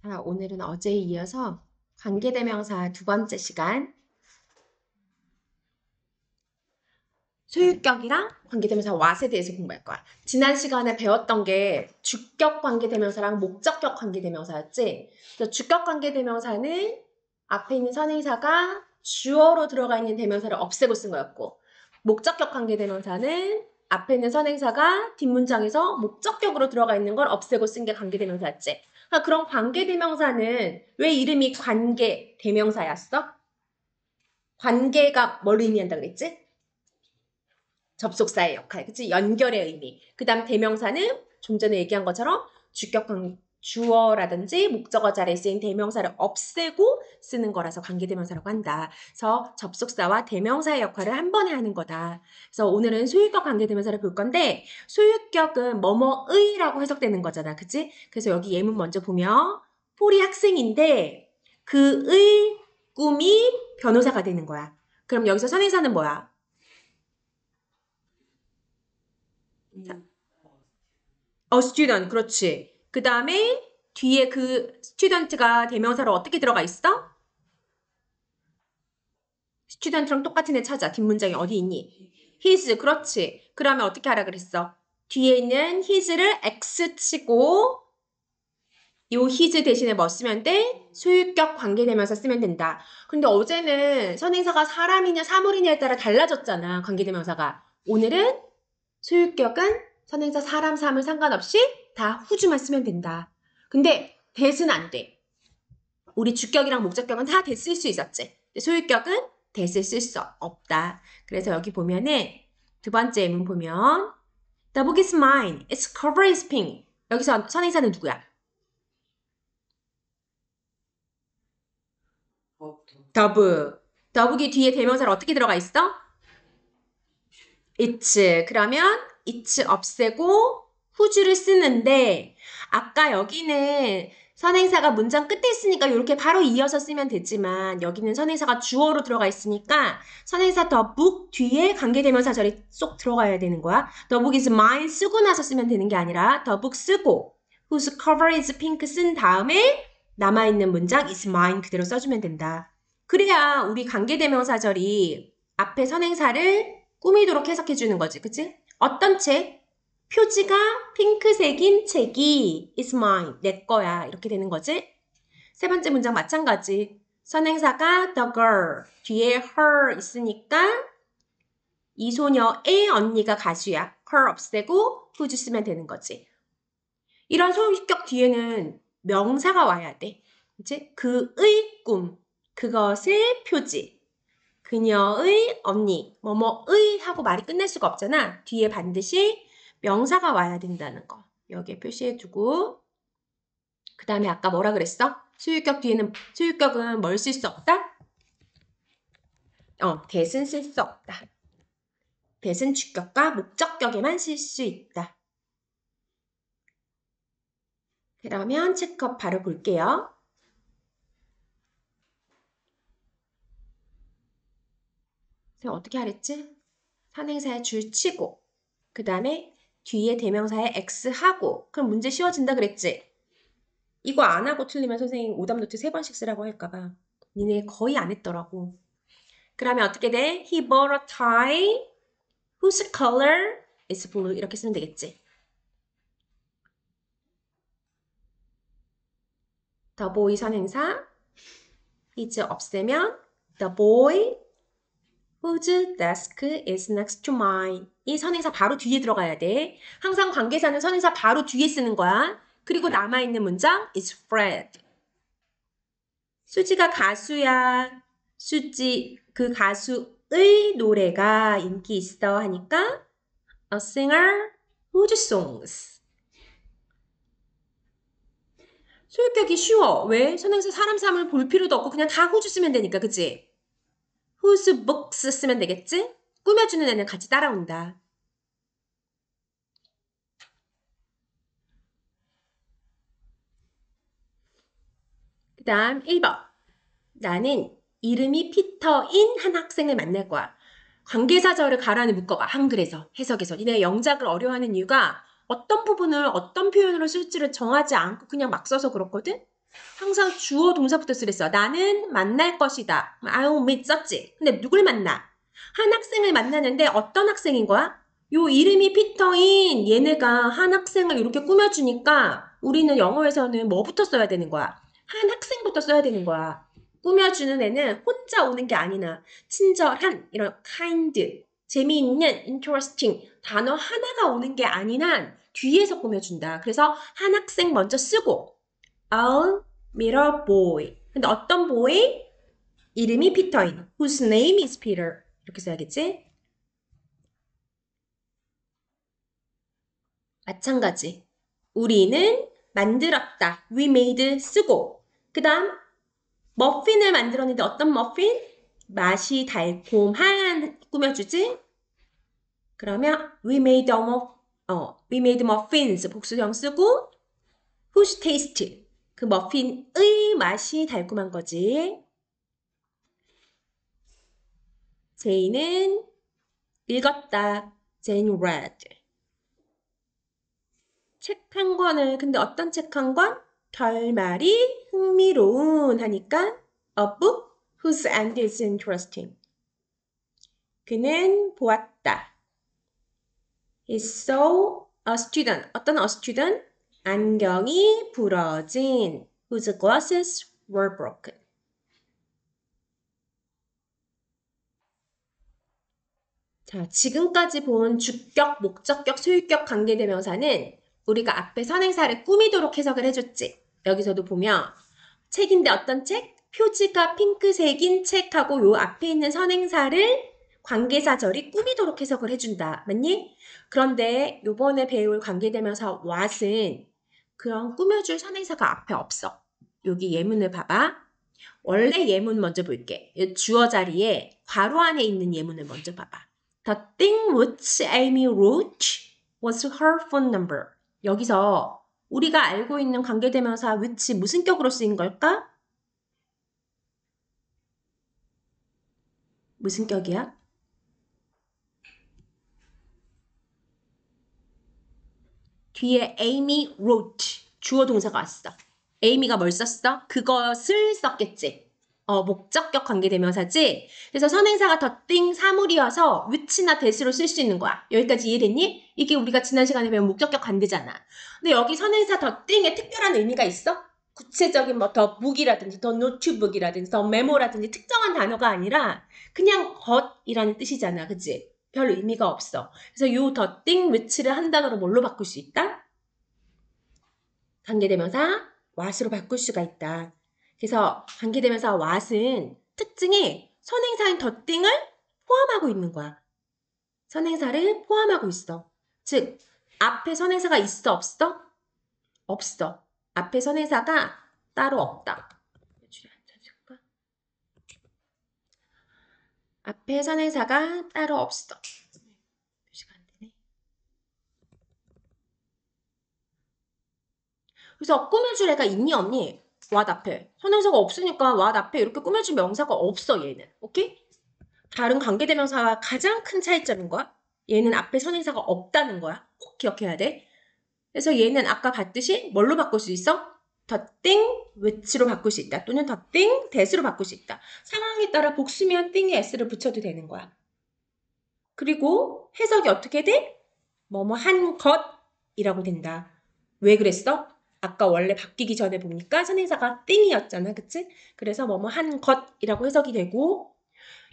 자, 오늘은 어제에 이어서 관계대명사 두 번째 시간 소유격이랑 관계대명사 what에 대해서 공부할 거야. 지난 시간에 배웠던 게 주격 관계대명사랑 목적격 관계대명사였지. 그래서 주격 관계대명사는 앞에 있는 선행사가 주어로 들어가 있는 대명사를 없애고 쓴 거였고, 목적격 관계대명사는 앞에 있는 선행사가 뒷문장에서 목적격으로 들어가 있는 걸 없애고 쓴 게 관계대명사였지. 그러니까 그런 관계대명사는 왜 이름이 관계대명사였어? 관계가 뭘 의미한다 그랬지? 접속사의 역할, 그치? 연결의 의미. 그 다음 대명사는 좀 전에 얘기한 것처럼 주어라든지 목적어 자리에 쓰인 대명사를 없애고 쓰는 거라서 관계대명사라고 한다. 그래서 접속사와 대명사의 역할을 한 번에 하는 거다. 그래서 오늘은 소유격 관계대명사를 볼 건데 소유격은 뭐뭐의라고 해석되는 거잖아. 그치? 그래서 여기 예문 먼저 보면 폴이 학생인데 그의 꿈이 변호사가 되는 거야. 그럼 여기서 선행사는 뭐야? student, 그렇지. 그 다음에 뒤에 그 student가 대명사로 어떻게 들어가 있어? student랑 똑같은 애 찾아. 뒷문장에 어디 있니? his, 그렇지. 그러면 어떻게 하라 그랬어? 뒤에 있는 his를 x 치고 요 his 대신에 뭐 쓰면 돼? 소유격 관계대명사 쓰면 된다. 근데 어제는 선행사가 사람이냐 사물이냐에 따라 달라졌잖아. 관계대명사가. 오늘은 소유격은 선행사 사람, 사물 상관없이 다 후주만 쓰면 된다. 근데 대는 안 돼. 우리 주격이랑 목적격은 다 대 쓸 수 있었지. 근데 소유격은 대를 쓸 수 없다. 그래서 여기 보면은 두 번째 예문 보면 The book is mine. Its cover is pink. 여기서 선행사는 누구야? 더브. 더북이 뒤에 대명사를 어떻게 들어가 있어? it's. 그러면 it's 없애고 후주를 쓰는데 아까 여기는 선행사가 문장 끝에 있으니까 이렇게 바로 이어서 쓰면 되지만 여기는 선행사가 주어로 들어가 있으니까 선행사 the book 뒤에 관계대명사 절이 쏙 들어가야 되는 거야. The book is mine 쓰고 나서 쓰면 되는 게 아니라 the book 쓰고 whose cover is pink 쓴 다음에 남아있는 문장 is mine 그대로 써주면 된다. 그래야 우리 관계대명사절이 앞에 선행사를 꾸미도록 해석해주는 거지. 그치? 어떤 책? 표지가 핑크색인 책이 is mine, 내 거야. 이렇게 되는 거지. 세 번째 문장 마찬가지. 선행사가 the girl, 뒤에 her 있으니까 이 소녀의 언니가 가수야. her 없애고 whose 쓰면 되는 거지. 이런 소유격 뒤에는 명사가 와야 돼. 그치? 그의 꿈, 그것의 표지. 그녀의 언니, 뭐뭐의 하고 말이 끝날 수가 없잖아. 뒤에 반드시 명사가 와야 된다는 거. 여기에 표시해두고 그 다음에 아까 뭐라 그랬어? 소유격은 뭘 쓸 수 없다? 대신 쓸 수 없다. 대신 주격과 목적격에만 쓸 수 있다. 그러면 체크업 바로 볼게요. 어떻게 하랬지? 선행사에 줄 치고 그 다음에 뒤에 대명사에 X 하고 그럼 문제 쉬워진다 그랬지? 이거 안 하고 틀리면 선생님 오답노트 3번씩 쓰라고 할까봐 니네 거의 안 했더라고. 그러면 어떻게 돼? He bought a tie whose color is blue 이렇게 쓰면 되겠지. The boy 선행사 is 없애면 the boy whose desk is next to mine 이 선행사 바로 뒤에 들어가야 돼. 항상 관계사는 선행사 바로 뒤에 쓰는 거야. 그리고 남아있는 문장 is Fred. 수지가 가수야. 수지 그 가수의 노래가 인기 있어 하니까 a singer whose songs. 소유격이 쉬워. 왜? 선행사 사람 사물 볼 필요도 없고 그냥 다 whose 쓰면 되니까 그치? whose books 쓰면 되겠지? 꾸며주는 애는 같이 따라온다. 그 다음 1번. 나는 이름이 피터인 한 학생을 만날 거야. 관계사절을 가라앉 묶어봐. 한글에서, 해석에서. 니네 영작을 어려워하는 이유가 어떤 부분을 어떤 표현으로 쓸지를 정하지 않고 그냥 막 써서 그렇거든? 항상 주어 동사부터 쓰랬어. 나는 만날 것이다. I'll meet 썼지. 근데 누굴 만나? 한 학생을 만나는데 어떤 학생인 거야? 요 이름이 피터인 얘네가 한 학생을 이렇게 꾸며주니까 우리는 영어에서는 뭐부터 써야 되는 거야? 한 학생부터 써야 되는 거야. 꾸며주는 애는 혼자 오는 게 아니나 친절한 이런 kind, 재미있는 interesting 단어 하나가 오는 게 아닌 한 뒤에서 꾸며준다. 그래서 한 학생 먼저 쓰고 I'll meet a boy. 근데 어떤 boy? 이름이 피터인 whose name is Peter. 이렇게 써야겠지? 마찬가지. 우리는 만들었다. We made 쓰고 그 다음 머핀을 만들었는데 어떤 머핀? 맛이 달콤한 꾸며주지? 그러면 we made muffins 복수형 쓰고 whose taste 그 머핀의 맛이 달콤한 거지. 제이는 읽었다. Jane read. 책 한 권을 근데 어떤 책 한 권? 결말이 흥미로운 하니까 a book whose end is interesting. 그는 보았다. He saw a student. 어떤 a student? 안경이 부러진 whose glasses were broken. 자, 지금까지 본 주격, 목적격, 소유격 관계대명사는 우리가 앞에 선행사를 꾸미도록 해석을 해줬지. 여기서도 보면 책인데 어떤 책? 표지가 핑크색인 책하고 요 앞에 있는 선행사를 관계사절이 꾸미도록 해석을 해준다. 맞니? 그런데 요번에 배울 관계대명사 what은 그런 꾸며줄 선행사가 앞에 없어. 여기 예문을 봐봐. 원래 예문 먼저 볼게. 주어 자리에 괄호 안에 있는 예문을 먼저 봐봐. The thing which Amy wrote was her phone number. 여기서 우리가 알고 있는 관계대명사 which 무슨 격으로 쓰인 걸까? 무슨 격이야? 뒤에 Amy wrote 주어 동사가 왔어. Amy가 뭘 썼어? 그것을 썼겠지. 목적격 관계대명사지. 그래서 선행사가 the thing 사물이어서 which나 that으로 쓸 수 있는 거야. 여기까지 이해됐니? 이게 우리가 지난 시간에 배운 목적격 관계잖아. 근데 여기 선행사 the thing에 특별한 의미가 있어? 구체적인 뭐 더 북이라든지 더 노트북이라든지 더 메모라든지 특정한 단어가 아니라 그냥 것이라는 뜻이잖아. 그치? 별 의미가 없어. 그래서 요 the thing which를 한 단어로 뭘로 바꿀 수 있다? 관계대명사 what으로 바꿀 수가 있다. 그래서 관계대명사 what은 특징이 선행사인 the thing을 포함하고 있는 거야. 선행사를 포함하고 있어. 즉, 앞에 선행사가 있어 없어? 없어. 앞에 선행사가 따로 없다. 앞에 선행사가 따로 없어. 표시가 안 되네. 그래서 꾸며줄 애가 있니 없니? what 앞에. 선행사가 없으니까 what 앞에 이렇게 꾸며줄 명사가 없어 얘는. 오케이? 다른 관계대명사와 가장 큰 차이점인 거야. 얘는 앞에 선행사가 없다는 거야. 꼭 기억해야 돼. 그래서 얘는 아까 봤듯이 뭘로 바꿀 수 있어? the thing which로 바꿀 수 있다. 또는 the thing that으로 바꿀 수 있다. 상황에 따라 복수면 thing에 s를 붙여도 되는 거야. 그리고 해석이 어떻게 돼? 뭐뭐 한 것이라고 된다. 왜 그랬어? 아까 원래 바뀌기 전에 보니까 선행사가 thing이었잖아. 그치? 그래서 뭐뭐 한 것이라고 해석이 되고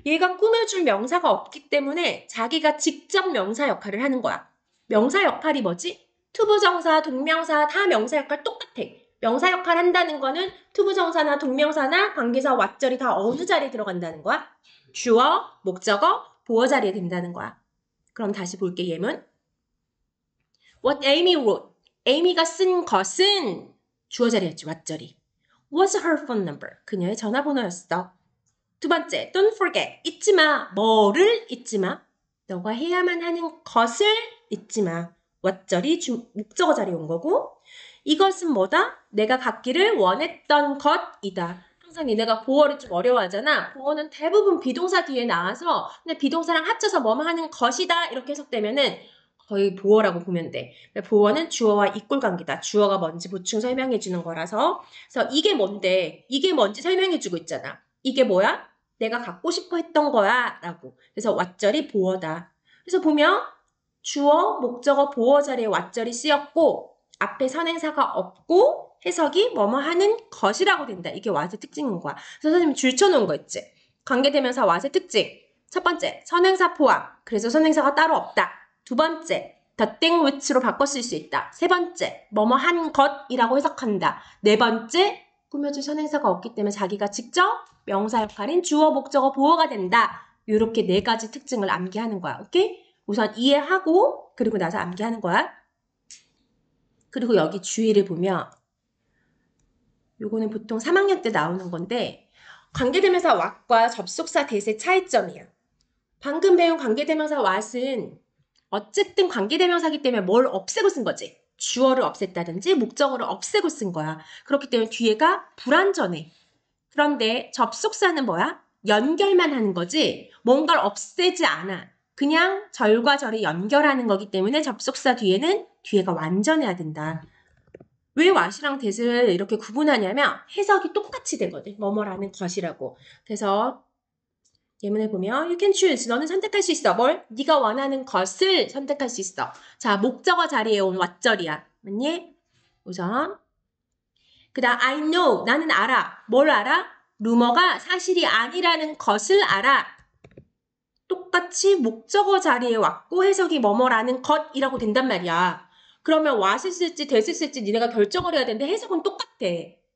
얘가 꾸며줄 명사가 없기 때문에 자기가 직접 명사 역할을 하는 거야. 명사 역할이 뭐지? 투부정사, 동명사 다 명사 역할 똑같아. 명사 역할 한다는 거는 투부정사나 동명사나 관계사 왓절이 다 어느 자리에 들어간다는 거야? 주어, 목적어, 보어 자리에 된다는 거야. 그럼 다시 볼게 예문. What Amy wrote. Amy가 쓴 것은 주어 자리였지, 왓절이. Was her phone number. 그녀의 전화번호였어. 두 번째, don't forget. 잊지 마. 뭐를 잊지 마. 너가 해야만 하는 것을 잊지 마. 왓절이 목적어 자리에 온 거고 이것은 뭐다? 내가 갖기를 원했던 것이다. 항상 니네가 보어를 좀 어려워하잖아. 보어는 대부분 비동사 뒤에 나와서 근데 비동사랑 합쳐서 뭐뭐 하는 것이다 이렇게 해석되면은 거의 보어라고 보면 돼. 보어는 주어와 이꼴 관계다. 주어가 뭔지 보충 설명해 주는 거라서. 그래서 이게 뭔데? 이게 뭔지 설명해 주고 있잖아. 이게 뭐야? 내가 갖고 싶어 했던 거야. 라고. 그래서 왓절이 보어다. 그래서 보면 주어, 목적어, 보어 자리에 왓절이 쓰였고 앞에 선행사가 없고 해석이 뭐뭐 하는 것이라고 된다. 이게 왓의 특징인 거야. 그래서 선생님이 줄 쳐놓은 거 있지. 관계대명사 왓의 특징. 첫 번째, 선행사 포함. 그래서 선행사가 따로 없다. 두 번째, the thing which로 바꿔 쓸 수 있다. 세 번째, 뭐뭐 한 것이라고 해석한다. 네 번째, 꾸며줄 선행사가 없기 때문에 자기가 직접 명사 역할인 주어, 목적어, 보어가 된다. 이렇게 네 가지 특징을 암기하는 거야. 오케이? 우선 이해하고 그리고 나서 암기하는 거야. 그리고 여기 주의를 보면 요거는 보통 3학년 때 나오는 건데 관계대명사 what과 접속사 that의 차이점이야. 방금 배운 관계대명사 what은 어쨌든 관계대명사기 때문에 뭘 없애고 쓴 거지. 주어를 없앴다든지 목적어를 없애고 쓴 거야. 그렇기 때문에 뒤에가 불완전해. 그런데 접속사는 뭐야? 연결만 하는 거지 뭔가를 없애지 않아. 그냥 절과 절이 연결하는 거기 때문에 접속사 뒤에가 완전해야 된다. 왜 what이랑 that을 이렇게 구분하냐면 해석이 똑같이 되거든. 뭐뭐라는 것이라고. 그래서 예문을 보면 you can choose. 너는 선택할 수 있어. 뭘? 네가 원하는 것을 선택할 수 있어. 자, 목적어 자리에 온 what절이야. 맞니? 우선 그 다음 I know. 나는 알아. 뭘 알아? 루머가 사실이 아니라는 것을 알아. 똑같이 목적어 자리에 왔고 해석이 뭐뭐라는 것이라고 된단 말이야. 그러면 what을 쓸지 that을 쓸지 니네가 결정을 해야 되는데 해석은 똑같아.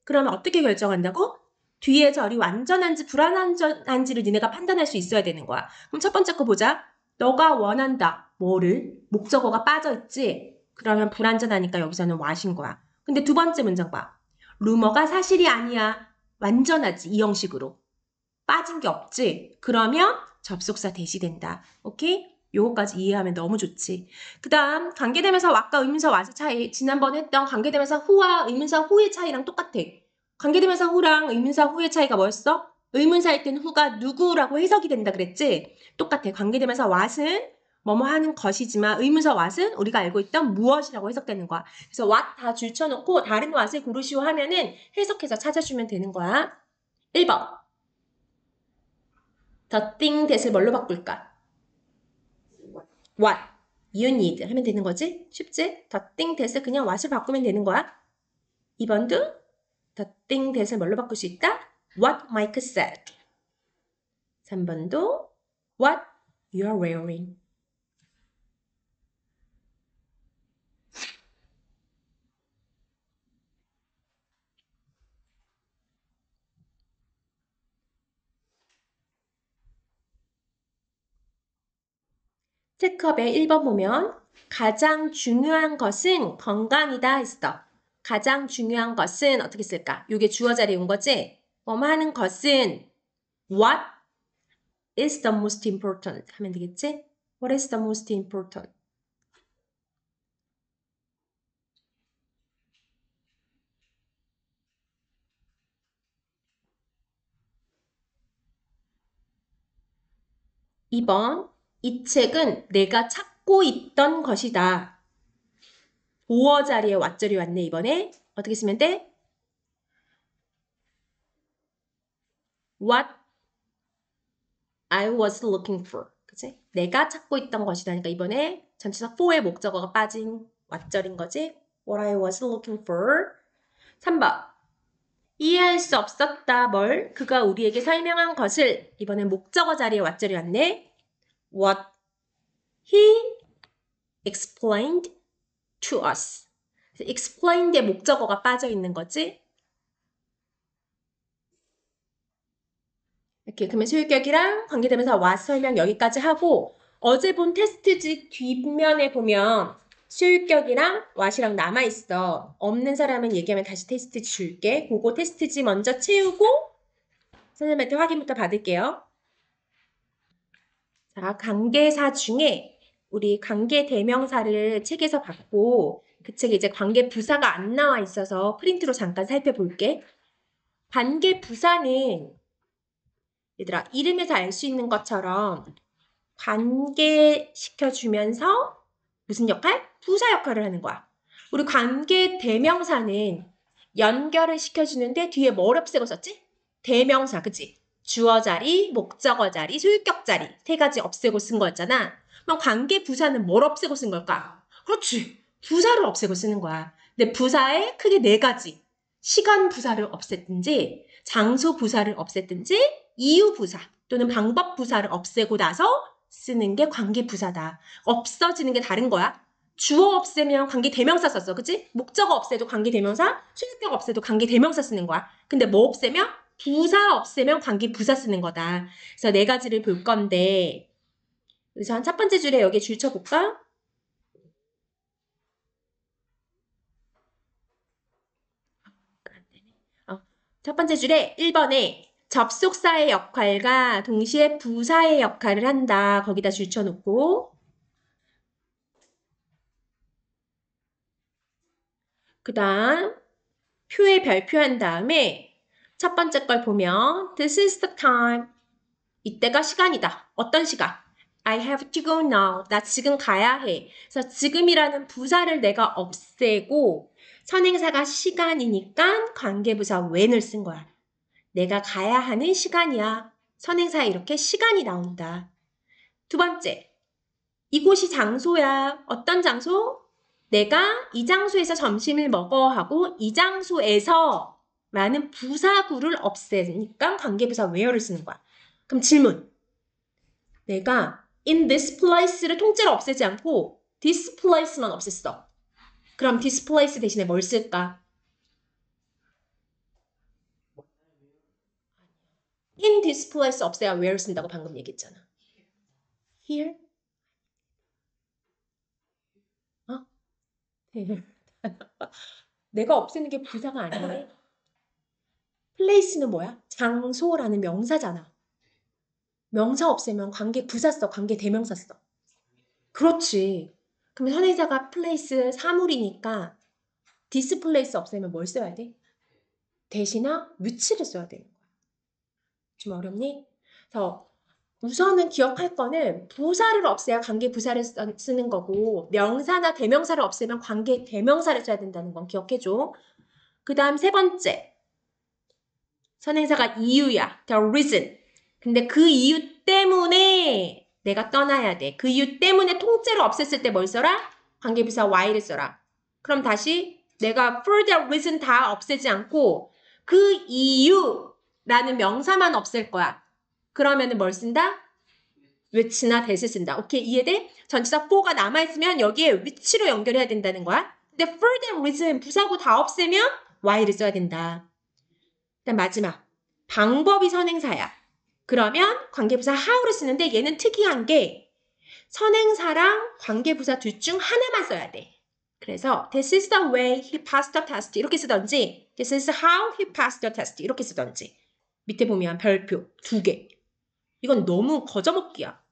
그러면 어떻게 결정한다고? 뒤에 절이 완전한지 불완전한지를 니네가 판단할 수 있어야 되는 거야. 그럼 첫 번째 거 보자. 너가 원한다. 뭐를? 목적어가 빠져있지? 그러면 불완전하니까 여기서는 what인 거야. 근데 두 번째 문장 봐. 루머가 사실이 아니야. 완전하지. 이 형식으로. 빠진 게 없지? 그러면 접속사 대시된다. 오케이? 요거까지 이해하면 너무 좋지. 그 다음 관계대명사 what과 의문사 what의 차이. 지난번에 했던 관계대명사 who와 의문사 who의 차이랑 똑같아. 관계대명사 who랑 의문사 who의 차이가 뭐였어? 의문사일 땐 who가 누구라고 해석이 된다 그랬지? 똑같아. 관계대명사 what은 뭐뭐 하는 것이지만 의문사 what은 우리가 알고 있던 무엇이라고 해석되는 거야. 그래서 what 다 줄쳐놓고 다른 what을 고르시오 하면은 해석해서 찾아주면 되는 거야. 1번. the thing that을 뭘로 바꿀까? what you need 하면 되는 거지? 쉽지? the thing that을 그냥 what을 바꾸면 되는 거야. 2번도 the thing that을 뭘로 바꿀 수 있다? what Mike said. 3번도 what you are wearing. 체크업의 1번 보면 가장 중요한 것은 건강이다 했어. 가장 중요한 것은 어떻게 쓸까? 이게 주어 자리에 온 거지? 뭐뭐 하는 것은 what is the most important 하면 되겠지? What is the most important? (2번) 이 책은 내가 찾고 있던 것이다. 보어 자리에 왓절이 왔네 이번에. 어떻게 쓰면 돼? What I was looking for. 그치? 내가 찾고 있던 것이다. 그러니까 이번에 전치사 for의 목적어가 빠진 왓절인 거지. What I was looking for. 3번. 이해할 수 없었다. 뭘? 그가 우리에게 설명한 것을. 이번엔 목적어 자리에 왓절이 왔네. What he explained to us. explained의 목적어가 빠져 있는 거지. 이렇게 그러면 소유격이랑 관계대명사 what 설명 여기까지 하고 어제 본 테스트지 뒷면에 보면 소유격이랑 what이랑 남아있어. 없는 사람은 얘기하면 다시 테스트지 줄게. 그거 테스트지 먼저 채우고 선생님한테 확인부터 받을게요. 자, 관계사 중에 우리 관계대명사를 책에서 봤고 그 책에 이제 관계부사가 안 나와 있어서 프린트로 잠깐 살펴볼게. 관계부사는 얘들아 이름에서 알 수 있는 것처럼 관계시켜주면서 무슨 역할? 부사 역할을 하는 거야. 우리 관계 대명사는 연결을 시켜주는데 뒤에 뭘 없애고 썼지? 대명사, 그치? 주어 자리, 목적어 자리, 소유격 자리 세 가지 없애고 쓴 거였잖아. 그럼 관계 부사는 뭘 없애고 쓴 걸까? 그렇지. 부사를 없애고 쓰는 거야. 근데 부사에 크게 네 가지. 시간 부사를 없앴든지, 장소 부사를 없앴든지, 이유 부사 또는 방법 부사를 없애고 나서 쓰는 게 관계 부사다. 없어지는 게 다른 거야. 주어 없애면 관계 대명사 썼어. 그치? 목적어 없애도 관계 대명사, 소유격 없애도 관계 대명사 쓰는 거야. 근데 뭐 없애면? 부사 없애면 관계 부사 쓰는 거다. 그래서 네 가지를 볼 건데, 그래서 한 첫 번째 줄에 여기 줄 쳐볼까? 첫 번째 줄에 1번에 접속사의 역할과 동시에 부사의 역할을 한다. 거기다 줄 쳐놓고 그 다음 표에 별표한 다음에 첫 번째 걸 보면 This is the time. 이때가 시간이다. 어떤 시간? I have to go now. 나 지금 가야 해. 그래서 지금이라는 부사를 내가 없애고 선행사가 시간이니까 관계부사 when을 쓴 거야. 내가 가야 하는 시간이야. 선행사에 이렇게 시간이 나온다. 두 번째, 이곳이 장소야. 어떤 장소? 내가 이 장소에서 점심을 먹어 하고 이 장소에서 라는 부사구를 없애니까 관계부사 where를 쓰는 거야. 그럼 질문. 내가 in this place를 통째로 없애지 않고 this place만 없앴어. 그럼 this place 대신에 뭘 쓸까? in this place 없애야 where 쓴다고 방금 얘기했잖아. here? 어? 내가 없애는 게 부사가 아니네. place는 뭐야? 장소라는 명사잖아. 명사 없애면 관계 부사 써, 관계 대명사 써. 그렇지. 그럼 선행사가 place 사물이니까 this place 없애면 뭘 써야 돼? 대시나 위치를 써야 되는 거야. 좀 어렵니? 그래서 우선은 기억할 거는 부사를 없애야 관계 부사를 쓰는 거고 명사나 대명사를 없애면 관계 대명사를 써야 된다는 건 기억해줘. 그 다음 세 번째. 선행사가 이유야. The reason. 근데 그 이유 때문에 내가 떠나야 돼. 그 이유 때문에 통째로 없앴을 때 뭘 써라? 관계부사 why를 써라. 그럼 다시 내가 for the reason 다 없애지 않고 그 이유라는 명사만 없앨 거야. 그러면은 뭘 쓴다? which나 that을 쓴다. 오케이, 이해돼? 전치사 for가 남아있으면 여기에 which로 연결해야 된다는 거야. 근데 for the reason 부사고 다 없애면 why를 써야 된다. 일단 마지막. 방법이 선행사야. 그러면 관계부사 how를 쓰는데 얘는 특이한 게 선행사랑 관계부사 둘 중 하나만 써야 돼. 그래서 this is the way he passed the test 이렇게 쓰던지 this is how he passed the test 이렇게 쓰던지 밑에 보면 별표 2개. 이건 너무 거저먹기야.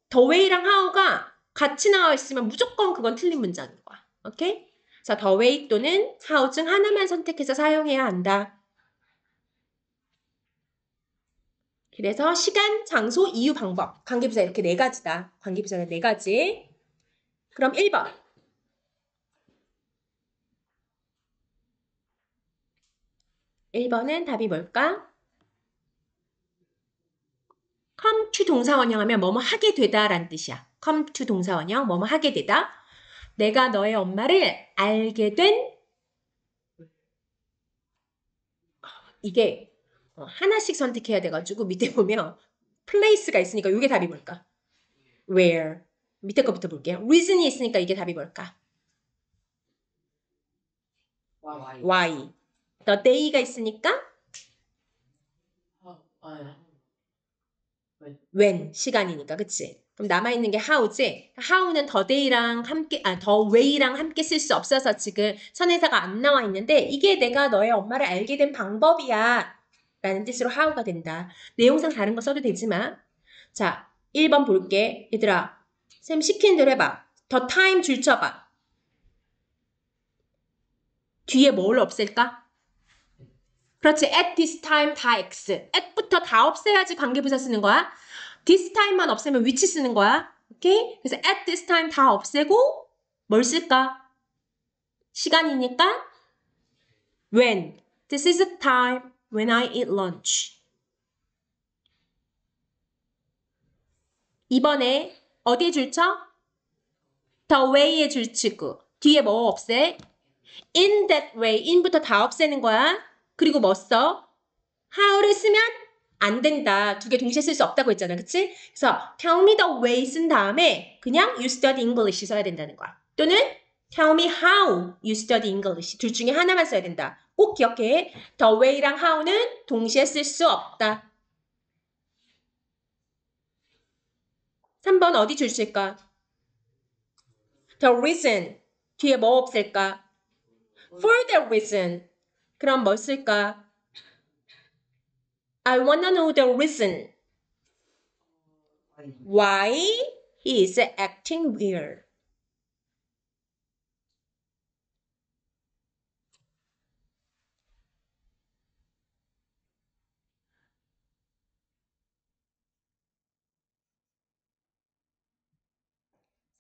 the way랑 how가 같이 나와 있으면 무조건 그건 틀린 문장인 거야. 오케이? 그래서 the way 또는 how 중 하나만 선택해서 사용해야 한다. 그래서 시간, 장소, 이유, 방법. 관계부사 이렇게 네 가지다. 관계부사는 네 가지. 그럼 1번. 1번은 답이 뭘까? come to 동사원형 하면 뭐뭐 하게 되다 라는 뜻이야. come to 동사원형 뭐뭐 하게 되다. 내가 너의 엄마를 알게 된 이게 하나씩 선택해야 돼가지고 밑에 보면 place가 있으니까 이게 답이 뭘까? where. 밑에 거부터 볼게요. reason이 있으니까 이게 답이 뭘까? why. the day가 있으니까 when 시간이니까 그치? 그럼 남아있는 게 how지? how는 the day랑 함께 the way랑 함께 쓸 수 없어서 지금 선행사가 안 나와 있는데 이게 내가 너의 엄마를 알게 된 방법이야 라는 뜻으로 how가 된다. 내용상 다른 거 써도 되지만 자 1번 볼게. 얘들아 쌤 시키는 대로 해봐. the time 줄 쳐봐. 뒤에 뭘 없앨까? 그렇지. at this time 다 X. at부터 다 없애야지 관계부사 쓰는 거야. this time만 없애면 which 쓰는 거야. 오케이? 그래서 at this time 다 없애고 뭘 쓸까? 시간이니까 when. This is the time when I eat lunch. 이번에 어디에 줄쳐? the way에 줄치고 뒤에 뭐 없애? in that way. in부터 다 없애는 거야. 그리고 뭐 써? how를 쓰면 안 된다. 두 개 동시에 쓸 수 없다고 했잖아. 그치? 그래서 tell me the way 쓴 다음에 그냥 you study English 써야 된다는 거야. 또는 tell me how you study English. 둘 중에 하나만 써야 된다. 꼭 기억해. the way랑 how는 동시에 쓸 수 없다. 3번 어디 줄칠까? The reason. 뒤에 뭐 없앨까? For the reason. 그럼 뭐 쓸까? I wanna know the reason. Why he is acting weird.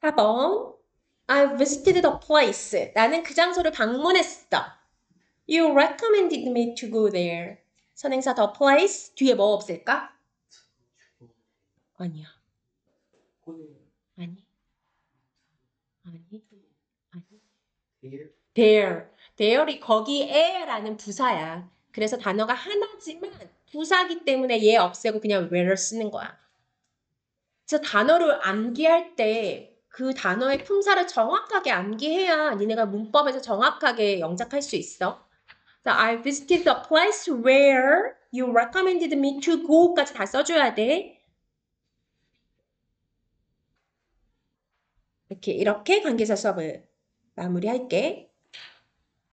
(4번) I visited the place. 나는 그 장소를 방문했어. You recommended me to go there. 선행사 the place 뒤에 뭐 없을까? 아니야. 아니. There. There이 거기에라는 부사야. 그래서 단어가 하나지만 부사기 때문에 얘 없애고 그냥 where를 쓰는 거야. 그래서 단어를 암기할 때 그 단어의 품사를 정확하게 암기해야 니네가 문법에서 정확하게 영작할 수 있어. So I visited the place where you recommended me to go까지 다 써줘야 돼. 이렇게 관계사 수업을 마무리할게.